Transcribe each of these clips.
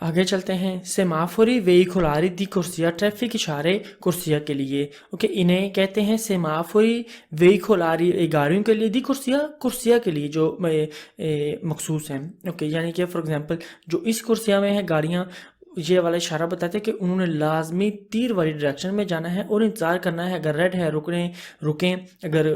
आगे चलते हैं। सेमाफोरी वेहिकुलारी दी कुर्सिया, ट्रैफिक इशारे कुर्सिया के लिए। ओके, इन्हें कहते हैं सेमाफोरी वेहिकुलारी, गाड़ियों के लिए, दी कुर्सिया कुर्सिया के लिए जो मखसूस हैं। ओके, यानी कि फॉर एग्जांपल जो इस कुर्सिया में है गाड़ियाँ, ये वाला इशारा बताते हैं कि उन्होंने लाजमी तीर वाली डायरेक्शन में जाना है और इंतज़ार करना है। अगर रेड है रुकें, अगर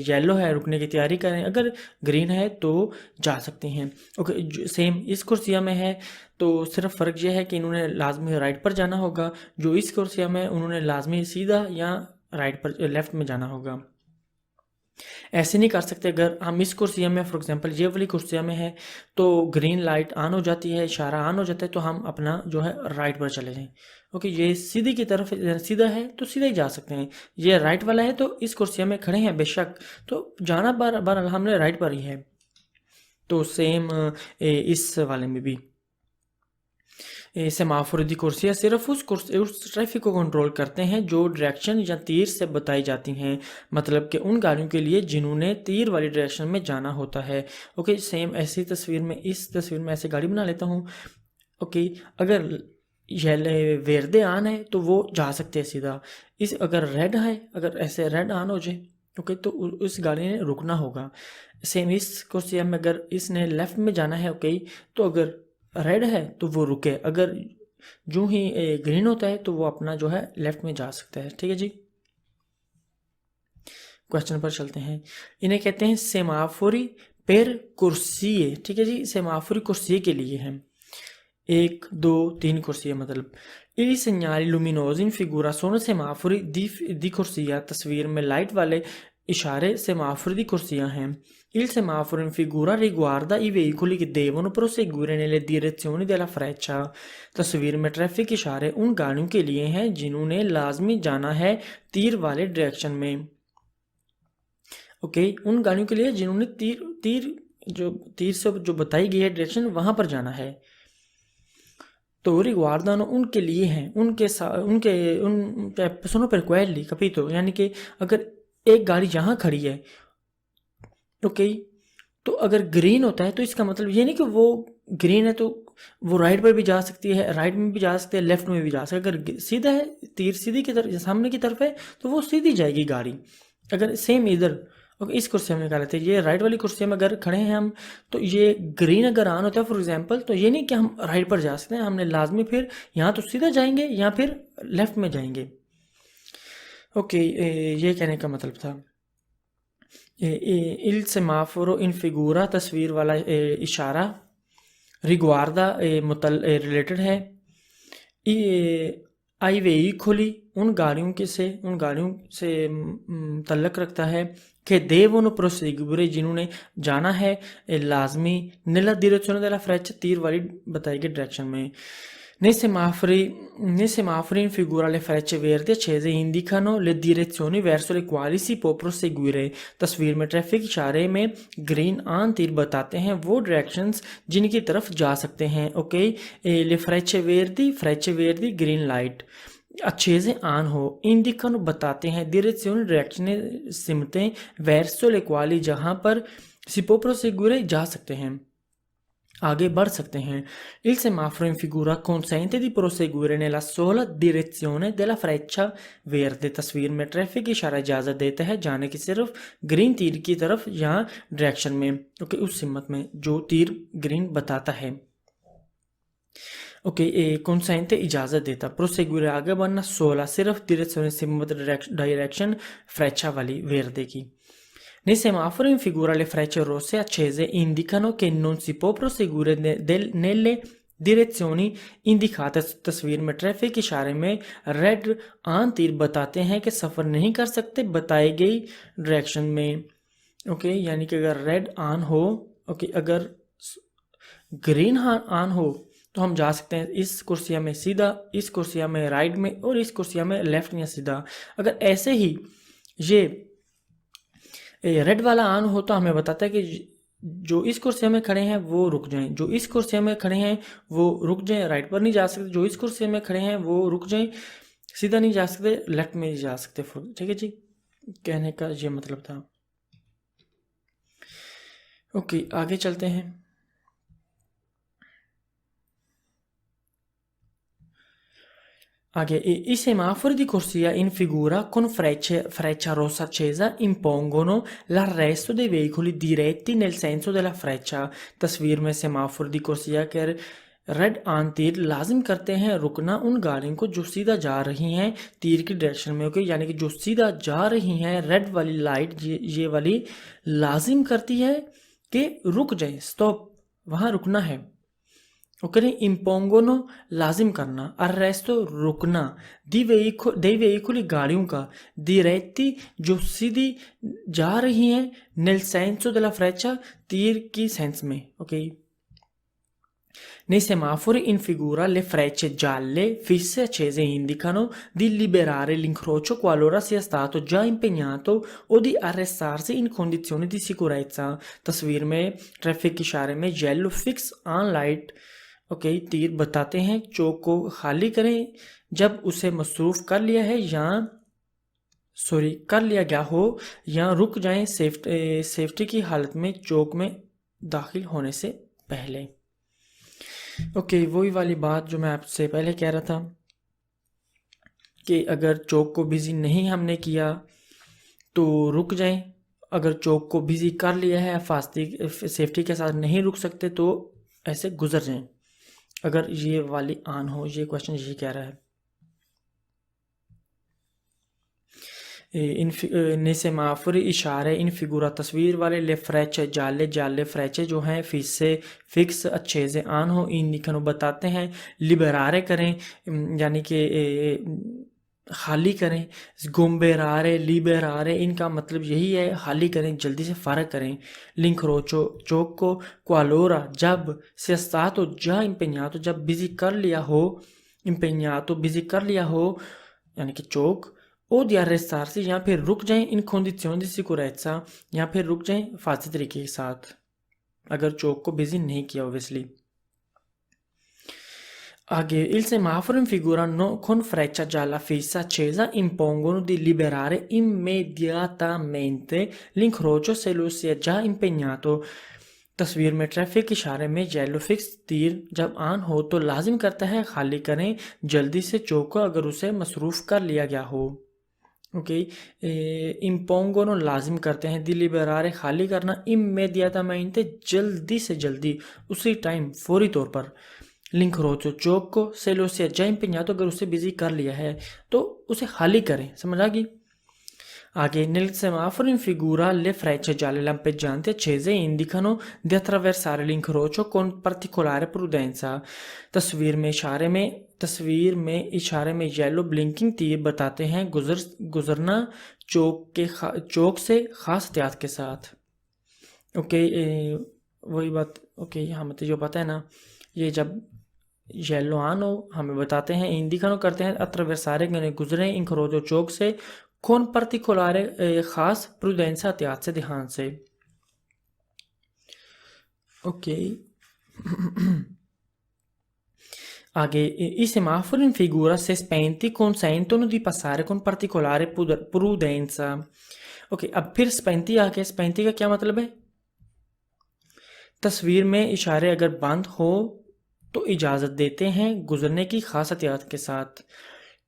येलो है रुकने की तैयारी करें, अगर ग्रीन है तो जा सकते हैं। ओके, सेम इस कुर्सिया में है, तो सिर्फ फ़र्क यह है कि इन्होंने लाजमी राइट पर जाना होगा। जो इस कुर्सिया में उन्होंने लाजमी सीधा या राइट पर लेफ़्ट में जाना होगा। ऐसे नहीं कर सकते। अगर हम इस कुर्सिया में फॉर एग्जांपल ये वाली कुर्सिया में है तो ग्रीन लाइट ऑन हो जाती है, इशारा ऑन हो जाता है, तो हम अपना जो है राइट पर चले जाएं। ओके, ये सीधी की तरफ सीधा है तो सीधा ही जा सकते हैं। ये राइट वाला है तो इस कुर्सिया में खड़े हैं बेशक, तो जाना बार हमने राइट पर ही है। तो सेम इस वाले में भी सेमाफोर दी कुर्सियाँ सिर्फ उस ट्रैफिक को कंट्रोल करते हैं जो डायरेक्शन या तीर से बताई जाती हैं, मतलब कि उन गाड़ियों के लिए जिन्होंने तीर वाली डायरेक्शन में जाना होता है। ओके, सेम ऐसी तस्वीर में, इस तस्वीर में ऐसे गाड़ी बना लेता हूँ। ओके, अगर येलो वेरदे ऑन है तो वो जा सकते हैं सीधा। इस अगर रेड है, अगर ऐसे रेड ऑन हो जाए, ओके, तो उस गाड़ी ने रुकना होगा। सेम इस कुर्सिया में अगर इसने लेफ्ट में जाना है, ओके, तो अगर रेड है तो वो रुके, अगर जो ही ग्रीन होता है तो वो अपना जो है लेफ्ट में जा सकता है। ठीक है जी, क्वेश्चन पर चलते हैं। इन्हें कहते हैं सेमाफोरी पेर कुर्सिये। ठीक है जी, सेमाफोरी कुर्सिये के लिए हैं, 1 2 3 कुर्सियाँ, मतलब il segnale luminoso in figura sono semafori di corsia। तस्वीर में लाइट वाले इशारे सेमाफोरी दी कुर्सियाँ हैं। Il semaforo in figura riguarda i veicoli che devono proseguire nelle direzioni della freccia। तस्वीर में ट्रैफिक इशारे उन गाड़ियों के लिए हैं जिन्होंने लाजमी जाना है तीर वाले डायरेक्शन में। ओके, उन गाड़ियों के लिए जिन्होंने तीर तीर जो तीर से जो बताई गई है डायरेक्शन वहां पर जाना है। तो रिग्वार्दानो उनके लिए हैं, उनके उन सोनो पर क्वेली capito, यानी कि अगर एक गाड़ी यहाँ खड़ी है, ओके, तो अगर ग्रीन होता है तो इसका मतलब ये नहीं कि वो ग्रीन है तो वो राइट पर भी जा सकती है, राइट में भी जा सकती है, लेफ्ट में भी जा सकती है। अगर सीधा है, तीर सीधी की तरफ सामने की तरफ है तो वो सीधी जाएगी गाड़ी। अगर सेम इधर, ओके, इस कुर्सी में निकाले थे, ये राइट वाली कुर्सी में अगर खड़े हैं हम, तो ये ग्रीन अगर ऑन होता है फॉर एग्जांपल, तो ये नहीं कि हम राइट पर जा सकते हैं, हमने लाजमी फिर यहाँ तो सीधा जाएंगे या फिर लेफ्ट में जाएंगे। ओके, ये कहने का मतलब था। il semaforo in figura, तस्वीर वाला इशारा, रिग्वार्दा रिलेटेड है, आई वेहिकुली उन गाड़ियों से तल्लक रखता है, che devono proseguire जिन्होंने जाना है लाजमी nella direzione della freccia, तीर वाली बताई गई डायरेक्शन में। Nei semafori in figura le frecce verdi accese indicano le direzioni verso le quali si può proseguire। तस्वीर में ट्रैफिक इशारे में ग्रीन ऑन तीर बताते हैं वो डायरेक्शंस जिनकी तरफ जा सकते हैं। Okay, le frecce verdi green light, अच्छे से ऑन हो, इंडिकन बताते हैं, direzioni डायरेक्शन सिमतें, verso le quali जहाँ पर si può proseguire जा सकते हैं, आगे बढ़ सकते हैं। Il semaforo in figura consente di proseguire nella sola direzione della freccia verde। तस्वीर में ट्रैफिक इशारा इजाज़त देता है जाने की सिर्फ ग्रीन तीर की तरफ या डायरेक्शन में, ओके, उस सिमत में जो तीर ग्रीन बताता है। ओके, consente इजाज़त देता, proseguire आगे बढ़ना, सोला सिर्फ direzione सिमत डायरेक्शन फ्रेचा वाली वेरदे की। Nei semafori in figura le frecce rosse accese indicano che non si può proseguire nelle direzioni indicate। तस्वीर में ट्रैफिक इशारे में रेड ऑन तीर बताते हैं कि सफ़र नहीं कर सकते बताई गई डायरेक्शन में। ओके, यानी कि अगर रेड ऑन हो, ओके, अगर ग्रीन ऑन हो तो हम जा सकते हैं इस कुर्सिया में सीधा, इस कुर्सिया में राइट में और इस कुर्सिया में लेफ्ट या सीधा। अगर ऐसे ही ये रेड वाला ऑन हो तो हमें बताता है कि जो इस कुर्सी में खड़े हैं वो रुक जाएं, जो इस कुर्सी में खड़े हैं वो रुक जाएं, राइट पर नहीं जा सकते, जो इस कुर्सी में खड़े हैं वो रुक जाएं, सीधा नहीं जा सकते, लेफ्ट में नहीं जा सकते फुल। ठीक है जी, कहने का ये मतलब था। ओके, आगे चलते हैं। आगे i semafori di corsia in figura con freccia rossa accesa impongono l'arresto dei veicoli diretti nel senso della freccia। तस्वीर में सेमाफोर दी कुर्सिया के रेड ऑन तीर लाजिम करते हैं रुकना उन गाड़ियों को जो सीधा जा रही हैं तीर की डायरेक्शन में। ओके, यानी कि जो सीधा जा रही हैं रेड वाली लाइट ये वाली लाजिम करती है कि रुक जाए, स्टॉप, वहाँ रुकना है। ओके, इम्पोंगोनो लाजिम करना, अर्रेस्टो रुकना, दे वेहिकुली गाड़ियों का, दिरेती जो सीधी जा रही हैं, नेल सेंसो della freccia तीर की सेंस में। Okay, nei semafori in figura le frecce gialle fisse accese indicano di liberare l'incrocio qualora sia stato già impegnato o di arrestarsi in condizioni di sicurezza। तस्वीर में ट्रैफिक इशारे में yellow fix on light okay तीर बताते हैं चौक को खाली करें जब उसे मसरूफ कर लिया है या कर लिया गया हो या रुक जाएं सेफ्टी की हालत में चौक में दाखिल होने से पहले। ओके, वही वाली बात जो मैं आपसे पहले कह रहा था कि अगर चौक को बिज़ी नहीं हमने किया तो रुक जाएं, अगर चौक को बिज़ी कर लिया है सेफ्टी के साथ नहीं रुक सकते तो ऐसे गुजर जाएं। अगर ये वाली ऑन हो, ये क्वेश्चन यही कह रहा है। nei semafori इशारे इन फिगूरा तस्वीर वाले ले फ्रेचे जाले फ्रेचे जो हैं फिक्स अच्छे से ऑन हो इन निखनो बताते हैं लिबरारे करें यानी कि खाली करें, गुम्बेरारे लिबेरारे इनका मतलब यही है खाली करें, जल्दी से फ़र्क करें। लिंक्रोचो चौक को, क्वालोरा जब, सेस्तातो जा इम्पेन्यातो जब बिज़ी कर लिया हो, इम्पेन्यातो बिज़ी कर लिया हो यानी कि चौक, ओ di arrestarsi या फिर रुक जाएं इन condizioni di sicurezza या फिर रुक जाएं फाजी तरीके के साथ अगर चौक को बिज़ी नहीं किया ओबियसली। आगे il semaforo in figura con freccia gialla fissa accesa impongono di liberare immediatamente l'incrocio se lo si è già impegnato। तस्वीर में ट्रैफिक इशारे में येलो फिक्स तीर जब ऑन हो तो लाजिम करता है खाली करें जल्दी से चौक को अगर उसे मसरूफ़ कर लिया गया हो। ओके, इम्पोंगोनो लाजिम करते हैं, दिलिबरारे खाली करना, इम्मेडियाटामेंटे जल्दी से जल्दी, उसी टाइम फौरी तौर पर, लिंक्रोचो चौक को, सेलो से जा इम्पेन्यातो अगर उसे बिजी कर लिया है तो उसे खाली करें। समझ आ गई? आगे nel semaforo in figura le frecce gialle lampeggianti accese indicano di attraversare l'incrocio con particolare prudenza। तस्वीर में इशारे में येलो ब्लिंकिंग तीर बताते हैं गुजरना चौक से खास एहतियात के साथ। ओके, वही बात। ओके, यहाँ मतलब जो पता है ना, ये जब येलो ऑन हो हमें बताते हैं, इंडिकानो करते हैं attraversare गुजरे इंक्रोचो चौक से, कौन particolare खास प्रूडेंसा एहतियात से, ध्यान से। ओके, आगे i semafori in figura se spenti consentono di passare con particolare prudenza। Okay, अब फिर स्पेंटी आ गया। स्पेंटी का क्या मतलब है? तस्वीर में इशारे अगर बंद हो तो इजाज़त देते हैं गुजरने की खास एहतियात के साथ।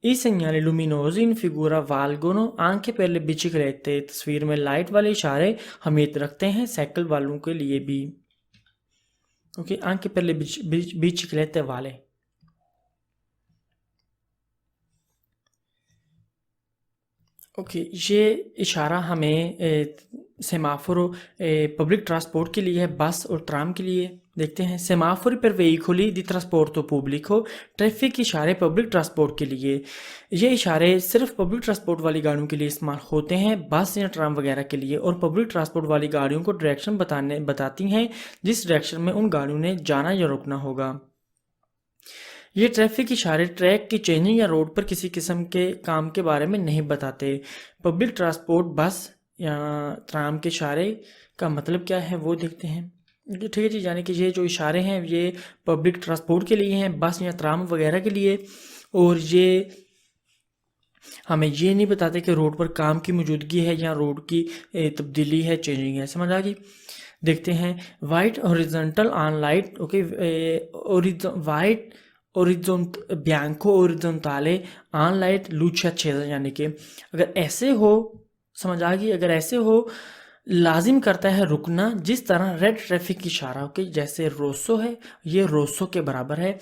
I segnali luminosi in figura valgono anche per le biciclette। तस्वीर में लाइट वाले इशारे अहमियत रखते हैं साइकिल वालों के लिए भी। Okay, anche per le biciclette वाले। ओके, ये इशारा हमें सेमाफोरो पब्लिक ट्रांसपोर्ट के लिए है, बस और ट्राम के लिए। देखते हैं, सेमाफोरी पर veicoli di trasporto pubblico, traffic इशारे पब्लिक ट्रांसपोर्ट के लिए। ये इशारे सिर्फ पब्लिक ट्रांसपोर्ट वाली गाड़ियों के लिए इस्तेमाल होते हैं, बस या ट्राम वगैरह के लिए, और पब्लिक ट्रांसपोर्ट वाली गाड़ियों को डायरेक्शन बताती हैं जिस डायरेक्शन में उन गाड़ियों ने जाना या रुकना होगा। ये ट्रैफिक इशारे ट्रैक की चेंजिंग या रोड पर किसी किस्म के काम के बारे में नहीं बताते। पब्लिक ट्रांसपोर्ट बस या ट्राम के इशारे का मतलब क्या है वो देखते हैं। ठीक है जी, यानी कि ये जो इशारे हैं ये पब्लिक ट्रांसपोर्ट के लिए हैं, बस या ट्राम वगैरह के लिए, और ये हमें ये नहीं बताते कि रोड पर काम की मौजूदगी है या रोड की तब्दीली है, चेंजिंग है। समझ आ गई? देखते हैं, white horizontal on light. Okay, white bianco orizzontale on light लूचा छेदा, यानी कि अगर ऐसे हो, समझ आ गई, अगर ऐसे हो लाजिम करता है रुकना, जिस तरह रेड ट्रैफिक इशारा, ओके, जैसे रोसो है, ये रोसो के बराबर है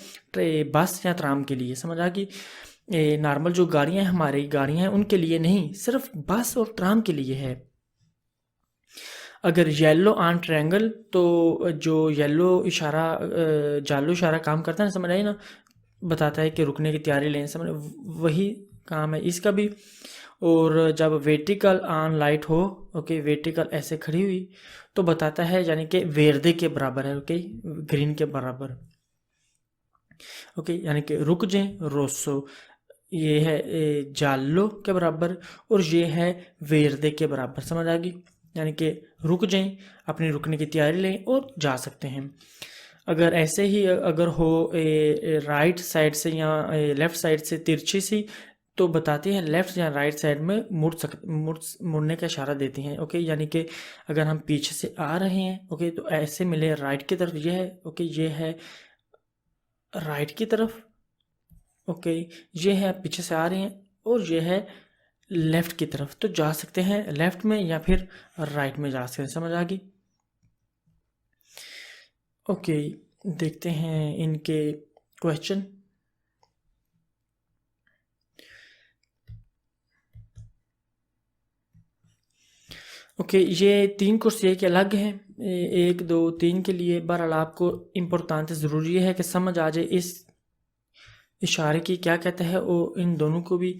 बस या ट्राम के लिए, समझ आ गई। नॉर्मल जो गाड़ियां हैं, हमारी गाड़ियां हैं, उनके लिए नहीं, सिर्फ बस और ट्राम के लिए है। अगर येलो ऑन ट्रायंगल, तो जो येलो इशारा जालो इशारा काम करता है ना, समझ आई ना, बताता है कि रुकने की तैयारी लें, समझ, वही काम है इसका भी। और जब वर्टिकल ऑन लाइट हो, ओके, वर्टिकल ऐसे खड़ी हुई, तो बताता है यानी कि वेरदे के बराबर है, ओके, ग्रीन के बराबर, ओके, यानी कि रुक जाएं, रोसो, ये है जालो के बराबर, और ये है वेरदे के बराबर, समझ आ गई, यानी कि रुक जाएं, अपनी रुकने की तैयारी लें और जा सकते हैं। अगर ऐसे ही अगर हो राइट साइड से या लेफ़्ट साइड से तिरछी सी, तो बताती है लेफ़्ट या राइट साइड में मुड़ने का इशारा देती हैं, ओके, यानी कि अगर हम पीछे से आ रहे हैं, ओके, तो ऐसे मिले राइट की तरफ, ये है, ओके, ये है राइट की तरफ, ओके, ये है पीछे से आ रहे हैं, और ये है लेफ़्ट की तरफ, तो जा सकते हैं लेफ़्ट में या फिर राइट में जा सकते हैं, समझ आ गई। ओके, देखते हैं इनके क्वेश्चन। ओके, ये 3 कुर्सियाँ के अलग हैं, 1 2 3 के लिए। बहरहाल आपको इम्पोर्टेंट ज़रूरी है कि समझ आ जाए इस इशारे की क्या कहता है, और इन दोनों को भी।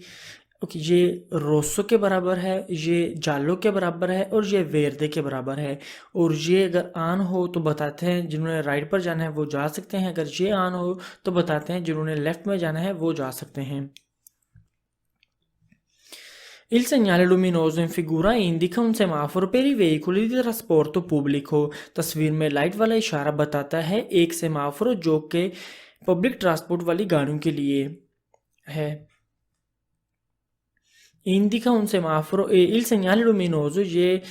ओके, ये रोसो के बराबर है, ये जालो के बराबर है, और ये वेरदे के बराबर है। और ये अगर आन हो तो बताते हैं जिन्होंने राइट पर जाना है वो जा सकते हैं, अगर ये आन हो तो बताते हैं जिन्होंने लेफ़्ट में जाना है वो जा सकते हैं। Il segnale luminoso in figura indica un semaforo per i veicoli di trasporto pubblico। तस्वीर में लाइट वाला इशारा बताता है एक सेमाफोर जो कि पब्लिक ट्रांसपोर्ट वाली गाड़ियों के लिए है। Indica un semaforo e il segnale luminoso, ये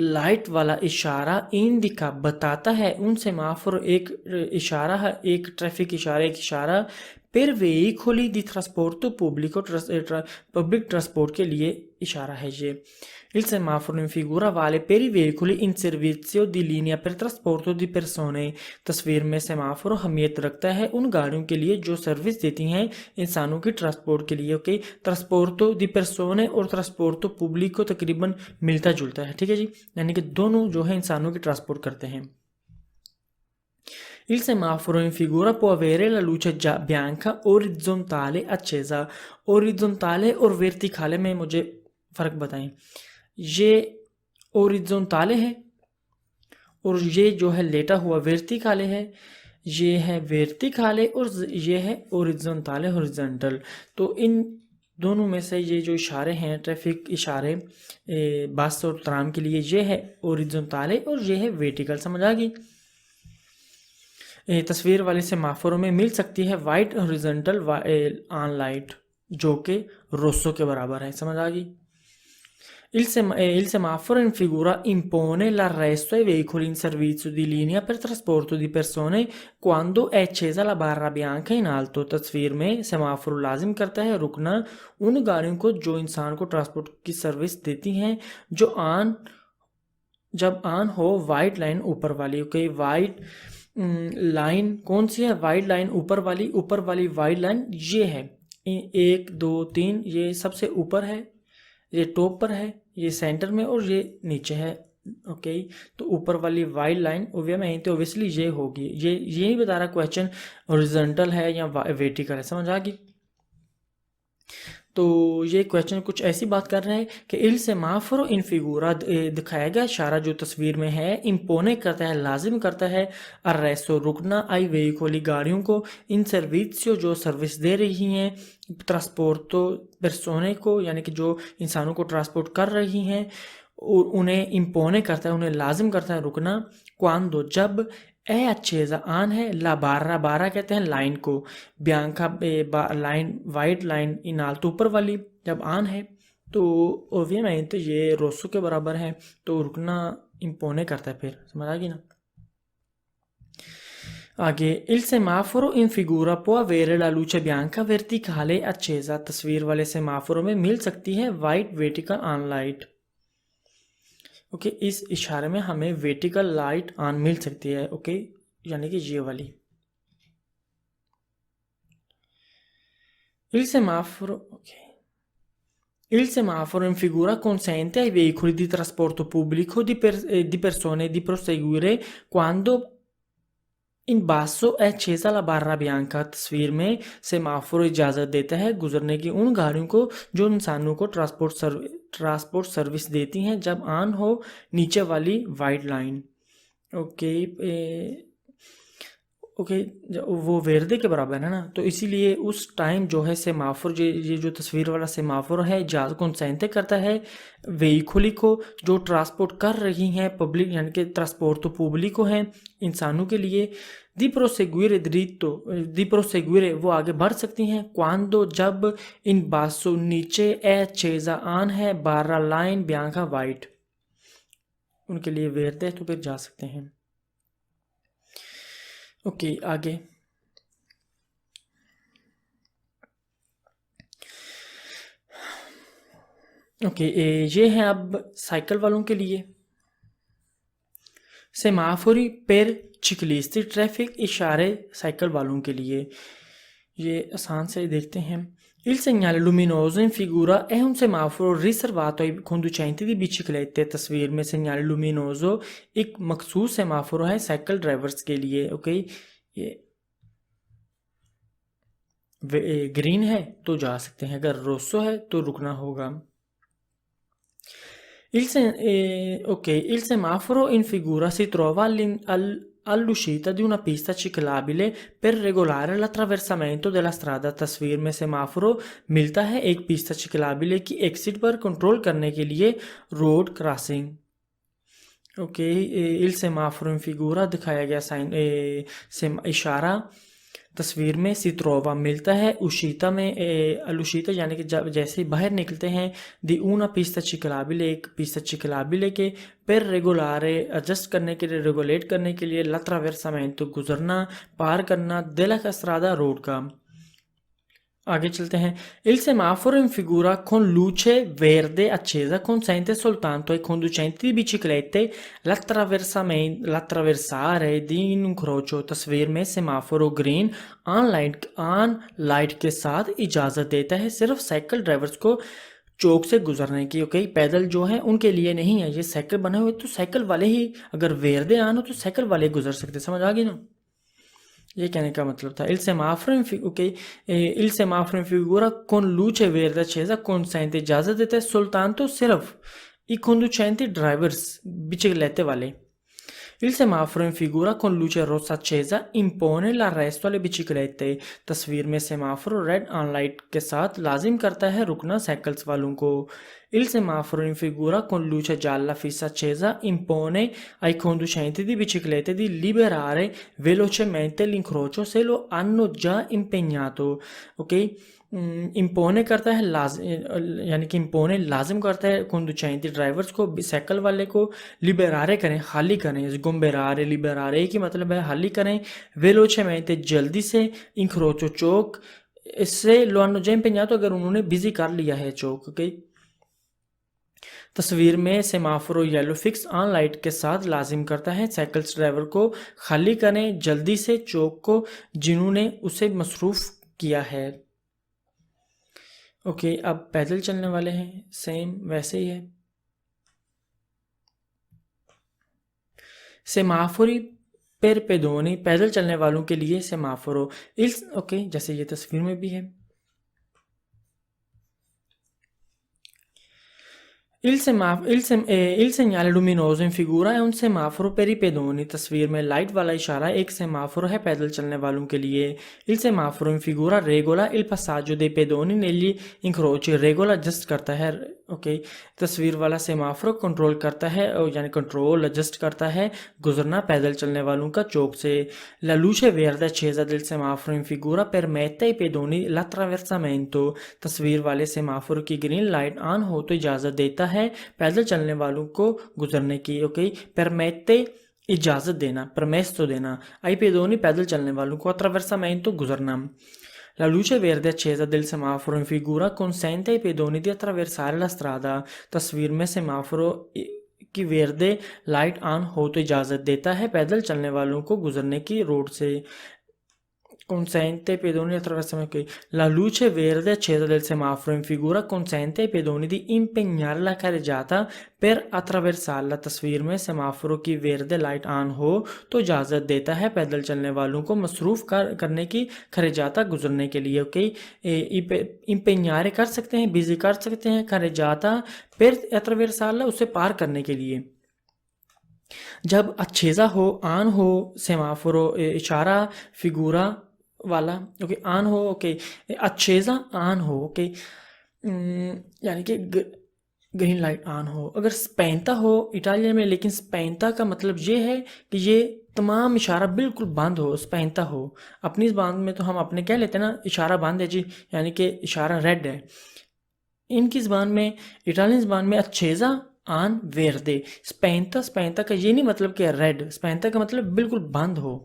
लाइट वाला इशारा indica बताता है उन सेमाफोर, एक इशारा है, एक ट्रैफिक इशारा, एक इशारा per veicoli di trasporto pubblico, public transport के लिए इशारा है ये। Il semaforo in figura vale per i veicoli in servizio di linea per trasporto di persone। तस्वीर में सेमाफोर अहमियत रखता है उन गाड़ियों के लिए जो सर्विस देती हैं इंसानों की ट्रांसपोर्ट के लिए, ओके। ट्रांसपोर्टो दी पर्सोने और ट्रांसपोर्टो पुब्लिको तकरीबन मिलता जुलता है, ठीक है जी, यानी कि दोनों जो है इंसानों की ट्रांसपोर्ट करते हैं। Il semaforo in figura può avere la luce già bianca orizzontale accesa। ओरिजोनताले और वर्टिकाले में मुझे फ़र्क बताएं। ये ओरिजोनताले है और ये जो है लेटा हुआ वर्टिकाले है, ये है वर्टिकाले और ये है ओरिजोनताले, हॉरिजॉन्टल। तो इन दोनों में से ये जो इशारे हैं ट्रैफिक इशारे बस और ट्राम के लिए, ये है ओरिजोनताले और ये है वर्टिकल, समझ आ गई। तस्वीर वाले सेमाफोरों में मिल सकती है वाइट हॉरिजॉन्टल ऑन लाइट जो कि रोसो के बराबर है, समझ आ गई। Il semaforo in figura impone l'arresto ai veicoli in servizio di linea per trasporto di persone quando è accesa la barra bianca in alto। तस्वीर में सेमाफोर लाजिम करता है रुकना उन गाड़ियों को जो इंसान को ट्रांसपोर्ट की सर्विस देती हैं जब ऑन हो वाइट लाइन ऊपर वाली, ओके। वाइट लाइन कौन सी है? वाइट लाइन ऊपर वाली वाइट लाइन ये है 1 2 3, ये सबसे ऊपर है, ये टॉप पर है, ये सेंटर में और ये नीचे है, ओके। तो ऊपर वाली वाइट लाइन तो ओबियसली ये होगी, ये यही बता रहा क्वेश्चन हॉरिजॉन्टल है या वर्टिकल है, समझ आ गई। तो ये क्वेश्चन कुछ ऐसी बात कर रहा है कि इल सेमाफोरो इन फिगूरा दिखाया गया इशारा जो तस्वीर में है इम्पोने करता है, लाजिम करता है अर्रेसो रुकना आई वेहिकोली गाड़ियों को, इन सर्विसियो जो सर्विस दे रही हैं, ट्रांसपोर्टो पर्सोने को यानी कि जो इंसानों को ट्रांसपोर्ट कर रही हैं, उन्हें इम्पोने करता है, उन्हें लाजिम करता है रुकना क्वांदो जब ए अच्छेजा आन है, ला बारह बारह कहते हैं लाइन को, ब्यांका लाइन वाइट लाइन इन आलतो ऊपर वाली जब आन है तो ओवियमेंट ये रोसो के बराबर है, तो रुकना इम्पोने करता है, फिर समझ आ गई ना। आगे il semaforo in figura può avere la luce bianca verticale accesa। तस्वीर वाले सेमाफोरो में मिल सकती है white vertical on light. Okay, इस इशारे में हमें वर्टिकल लाइट ऑन मिल सकती है। ओके, यानी कि ये वाली। Il semaforo, ok. Il semaforo in figura consente ai veicoli di trasporto pubblico di persone di proseguire quando इन बासो है accesa la barra bianca। तस्वीर में सेमाफोर इजाज़त देता है गुजरने की उन गाड़ियों को जो इंसानों को ट्रांसपोर्ट सर्विस देती हैं जब ऑन हो नीचे वाली वाइट लाइन। ओके, ओके, वो वेरदे के बराबर है ना, तो इसीलिए उस टाइम जो है सेमाफोर, ये जो तस्वीर वाला सेमाफोर है इजाज़त कंसेंटे करता है वेहिकुली को जो ट्रांसपोर्ट कर रही हैं पब्लिक, यानी कि ट्रांसपोर्ट पब्लिको हैं इंसानों के लिए। दी प्रोसेगुरे वो आगे बढ़ सकती हैं क्वांदो जब इन बासो नीचे ए चेजा आन है बारा लाइन ब्यांका वाइट, उनके लिए वेरदे तो फिर जा सकते हैं। ओके, आगे ओके, ये है अब साइकिल वालों के लिए। सेमाफोरी per ciclisti ट्रैफिक इशारे साइकिल वालों के लिए। ये आसान से देखते हैं। Il segnale luminoso in figura è un semaforo riservato ai conducenti di biciclette। तस्वीर में segnale luminoso एक मखसूस सेमाफोर है साइकिल ड्राइवर्स के लिए। ओके, ये ग्रीन है तो जा सकते हैं, अगर रोसो है तो रुकना होगा। Il semaforo in figura si trova all'uscita di una pista ciclabile per regolare l'attraversamento della strada। तस्वीर में सेमाफोरो मिलता है एक पिस्ता चिकलाबिले की एक्सिट पर कंट्रोल करने के लिए road crossing. Okay, il semaforo in figura दिखाया गया साइन इशारा तस्वीर में सित्रोवा मिलता है उशीता में अलुशीता, यानी कि जब जैसे बाहर निकलते हैं दी ऊना पिस्ता चिकलाबिले एक पिस्ता चिकलाबिले के पर रेगुलारे एडजस्ट करने के लिए, रेगुलेट करने के लिए, लट्रावेर्सामेंटो गुजरना पार करना, della strada रोड का। आगे चलते हैं। Il semaforo in figura con luce verde accesa consente soltanto ai conducenti di biciclette l'attraversare di un incrocio। तस्वीर में सेमाफोरो ग्रीन ऑन लाइट के साथ इजाज़त देता है सिर्फ साइकिल ड्राइवर्स को चौक से गुजरने की। ओके, पैदल जो है उनके लिए नहीं है, ये साइकिल बने हुए तो साइकिल वाले ही अगर वेरदे आन हो तो साइकिल वाले गुजर सकते। समझ आ गई ना, ये कहने का मतलब था। Il semaforo in figura con luce verde accesa consente इजाज़त देता है soltanto सिर्फ i conducenti drivers biciclette वाले। Il semaforo in figura con luce rossa accesa impone l'arresto alle biciclette। तस्वीर में सेमाफोर रेड ऑन लाइट के साथ लाजिम करता है रुकना साइकिल्स वालों को। Il semaforo in figura con luce gialla fissa accesa impone ai conducenti di biciclette di liberare velocemente l'incrocio se lo hanno già impegnato। Okay, इम्पोने करता है यानी कि इम्पोने लाजिम करता है कंडुचेंटी ड्राइवर्स को साइकिल वाले को लिबेरारे करें, खाली करें। गुम्बेरारे लिबेरारे की मतलब है खाली करें, वेलोचेमेंटे जल्दी से, इंक्रोचो चौक, इससे लो hanno già impegnato अगर उन्होंने बिजी कर लिया है चौक। ओके, तस्वीर में सेमाफोरो येलो फिक्स ऑन लाइट के साथ लाजिम करता है साइकिल्स ड्राइवर को खाली करें जल्दी से चौक को जिन्होंने उसे मसरूफ किया है। ओके, अब पैदल चलने वाले हैं, सेम वैसे ही है। सेमाफोरी per pedoni पैदल चलने वालों के लिए सेमाफोरो। ओके, जैसे ये तस्वीर में भी है। Il segnale luminoso in figura è un semaforo per i pedoni। तस्वीर में लाइट वाला इशारा एक सेमाफोरो है पैदल चलने वालों के लिए। Il semaforo in figura regola il passaggio dei pedoni negli incroci। रेगोला एडजस्ट करता है। ओके, तस्वीर वाला सेमाफोरो कंट्रोल करता है, यानी कंट्रोल एडजस्ट करता है गुजरना पैदल चलने वालों का चौक से। La luce verde accesa del semaforo in figura permette ai pedoni l'attraversamento। तस्वीर वाले सेमाफोरो की ग्रीन लाइट ऑन हो तो इजाज़त देता है पैदल चलने वालों को गुजरने की। ओके, परमेते इजाज़त देना, permesso देना, ai pedoni पैदल चलने वालों को attraversamento guarna. La luce verde accesa del semaforo in figura consente ai pedoni di attraversare la strada. तस्वीर में सेमाफोरो की वेर्दे लाइट ऑन हो तो इजाज़त देता है पैदल चलने वालों को गुजरने की रोड से. Consente ai pedoni di attraversare. La luce verde accesa del semaforo in figura consente ai pedoni di impegnare la carreggiata per attraversarla. तस्वीर में सेमाफोरो की वेर्दे लाइट ऑन हो तो इजाज़त देता है पैदल चलने वालों को मसरूफ़ करने की खरेजाता गुजरने के लिए. ओके, impegnare कर सकते हैं, बिजी कर सकते हैं, खरेजाता per attraversarla उसे पार करने के लिए. जब अच्छेजा हो, आन हो, सेमाफोरो इशारा फिगूरा वाला, ओके, आन हो, ओके, अच्छेजा आन हो, ओके, यानी कि ग्रीन लाइट ऑन हो. अगर स्पेंता हो इटालियन में, लेकिन स्पेंता का मतलब ये है कि ये तमाम इशारा बिल्कुल बंद हो, स्पेंता हो. अपनी ज़बान में तो हम अपने कह लेते हैं ना, इशारा बंद है जी, यानी कि इशारा रेड है. इनकी ज़बान में, इटालियन ज़बान में अच्छेजा आन वेर्दे. स्पेंता का ये नहीं मतलब कि रेड, स्पेंता का मतलब बिल्कुल बंद हो.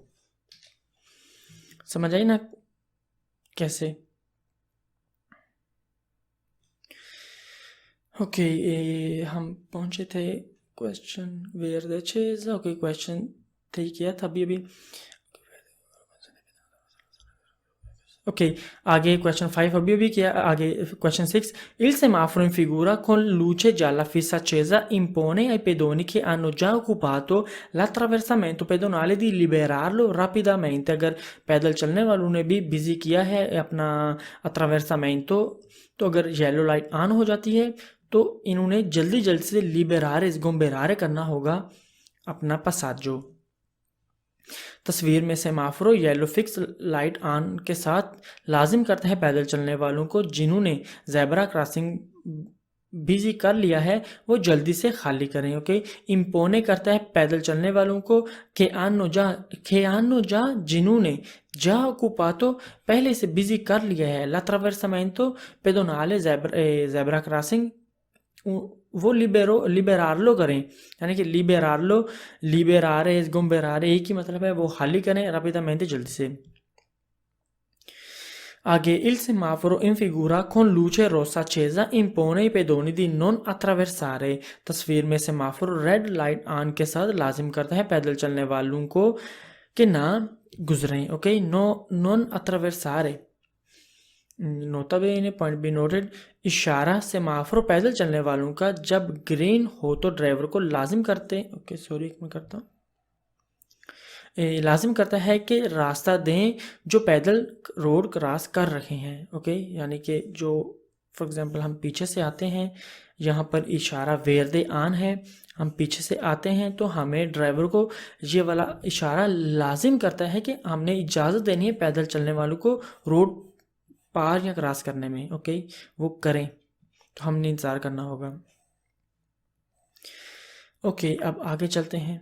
समझ आई ना कैसे? ओके, हम पहुंचे थे question where the chase. Okay, question 3 किया था अभी. ओके, आगे क्वेश्चन 5 अभी किया. आगे question 6. Il semaforo in figura con luce gialla fissa accesa impone ai pedoni che hanno già occupato l'attraversamento pedonale di liberarlo rapidamente. अगर पैदल चलने वालों ने भी बिजी किया है अपना attraversamento, तो अगर येलो लाइट ऑन हो जाती है तो इन्होंने जल्दी जल्दी से लिबेरारे स्गोम्बेरारे करना होगा अपना पसाजो. तस्वीर में सेमाफोरो येलो फिक्स लाइट ऑन के साथ लाजिम करता है पैदल चलने वालों को जिन्होंने ज़ेब्रा क्रॉसिंग बिजी कर लिया है वो जल्दी से खाली करें. ओके, इम्पोने करता है पैदल चलने वालों को. खेआनो जा जिन्होंने जा ओकुपातो पहले से बिजी कर लिया है. ला ट्रावर्सामेंतो पेडोनाले ज़ेब्रा क्रॉसिंग वो लिबेरारलो करें, यानी कि लिबेरारे स्गोम्बेरारे एक ही मतलब है, वो खाली करें रापिदामेंटे जल्दी से. आगे il semaforo in figura con luce rossa accesa impone ai pedoni di non attraversare. तस्वीर में सेमाफोर रेड लाइट ऑन के साथ लाजिम करता है पैदल चलने वालों को कि ना गुजरें. ओके, नॉन अट्रावेर्सारे. नोटा बेने पॉइंट बी नोटेड. इशारा सेमाफोर पैदल चलने वालों का जब ग्रीन हो तो ड्राइवर को लाजिम करते. ओके, सॉरी, मैं करता हूँ. लाजिम करता है कि रास्ता दें जो पैदल रोड क्रॉस कर रहे हैं. ओके, यानी कि जो फॉर एग्जांपल हम पीछे से आते हैं, यहाँ पर इशारा वेर्दे ऑन है, हम पीछे से आते हैं तो हमें ड्राइवर को ये वाला इशारा लाजिम करता है कि हमने इजाज़त देनी है पैदल चलने वालों को रोड पार या क्रॉस करने में. ओके, वो करें तो हमने इंतज़ार करना होगा. ओके, अब आगे चलते हैं.